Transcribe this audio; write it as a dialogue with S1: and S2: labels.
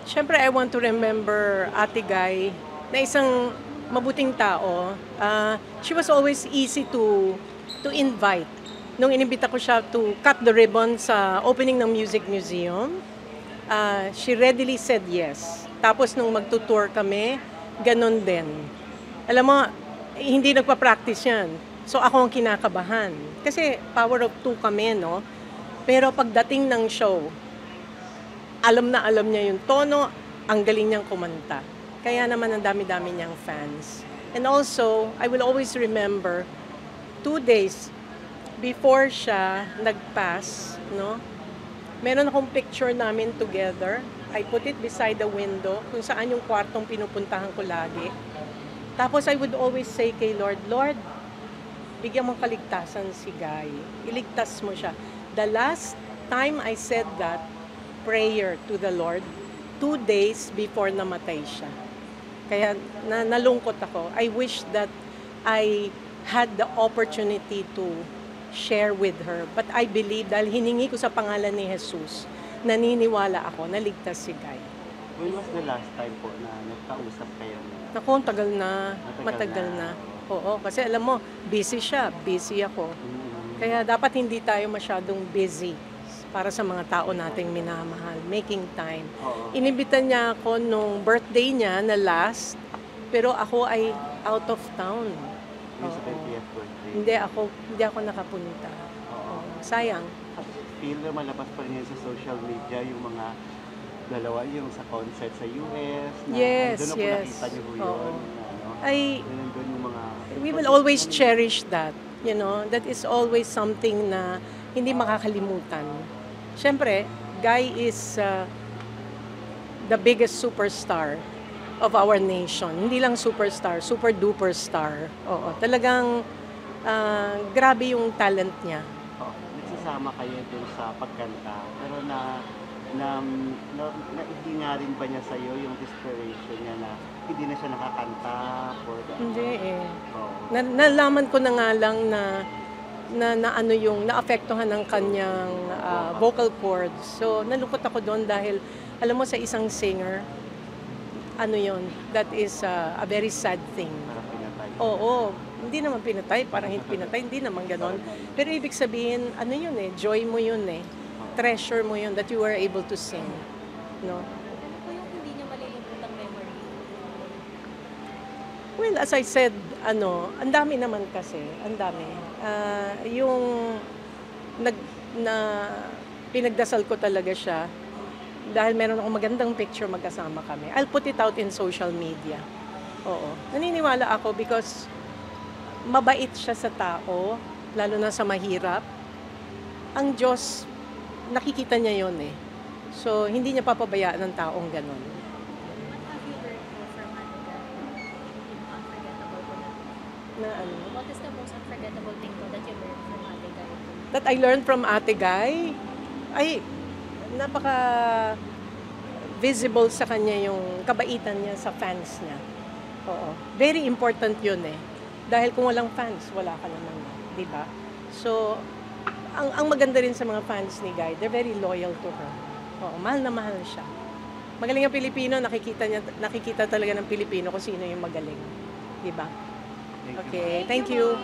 S1: Siyempre, I want to remember Ate Guy na isang mabuting tao. She was always easy to invite. Nung inimbita ko siya to cut the ribbon sa opening ng Music Museum, she readily said yes. Tapos nung magtutour kami, ganun din. Alam mo, hindi nagpa-practice yan. So ako ang kinakabahan. Kasi power of two kami, no? Pero pagdating ng show, alam na alam niya yung tono, ang galing niyang kumanta. Kaya naman ang dami-dami niyang fans. And also, I will always remember, 2 days before siya nag-pass, no? Meron akong picture namin together. I put it beside the window, kung saan yung kwartong pinupuntahan ko lagi. Tapos I would always say kay Lord, Lord, bigyan mong kaligtasan si Guy. Iligtas mo siya. The last time I said that prayer to the Lord, 2 days before namatay siya. Kaya nalungkot ako. I wish that I had the opportunity to share with her. But I believe, dahil hiningi ko sa pangalan ni Jesus, naniniwala ako na ligtas si Guy.
S2: When was the last time po na nagkausap kayo?
S1: Naku, ang tagal na. Matagal na. Oo, kasi alam mo, busy siya, busy ako. Kaya dapat hindi tayo masyadong busy para sa mga tao nating minamahal. Making time. Inibitan niya ako nung birthday niya na last, pero ako ay out of town.
S2: Yung sa 20th birthday.
S1: Hindi ako nakapunta. Oo. Sayang.
S2: Feel na malabas pa rin yun sa social media, yung mga dalawa, yung sa concert sa US. Na,
S1: Yes,
S2: doon ako
S1: yes.
S2: nakita niyo po yun.
S1: Oo.
S2: Ano,
S1: Ay,
S2: doon yung mga...
S1: we will always cherish that. You know, that is always something na hindi makakalimutan. Siyempre, Guy is the biggest superstar of our nation. Hindi lang superstar, super duper star. Oo, talagang grabe yung talent niya.
S2: Nagsasama kayo dun sa pagkanta, pero hindi nga rin ba niya sa'yo yung desperation niya na hindi na siya nakakanta for the...
S1: Hindi eh. Nalaman ko na nga lang na ano yung naapektuhan ng kanyang vocal cords. So nalungkot ako doon dahil alam mo sa isang singer, ano yon, that is a very sad thing.
S2: Parang pinatay.
S1: Oo, hindi naman pinatay, parang hindi pinatay, hindi naman ganon. Pero ibig sabihin, ano yun eh, joy mo yun eh. Treasure mo yun that you were able to sing. No?
S3: Ano po yung hindi niya malilimutan memory?
S1: Well, as I said, ang dami naman kasi, ang dami. Yung pinagdasal ko talaga siya dahil meron akong magandang picture magkasama kami. I'll put it out in social media. Oo. Naniniwala ako because mabait siya sa tao, lalo na sa mahirap. Ang Diyos, nakikita niya yon eh. So, hindi niya papabayaan ng taong ganon.
S3: What have you learned po from Monica? Yung unforgettable po na.
S1: Na ano?
S3: What is the most unforgettable thing po that you learned from Monica?
S1: That I learned from Ate Guy, ay, napaka visible sa kanya yung kabaitan niya sa fans niya. Oo. Very important yun eh. Dahil kung walang fans, wala ka naman. Di ba? So, ang maganda rin sa mga fans ni Guy, they're very loyal to her. Oo, mahal na mahal siya. Magaling ang Pilipino, nakikita talaga ng Pilipino kung sino yung magaling. Di ba? Okay, thank you.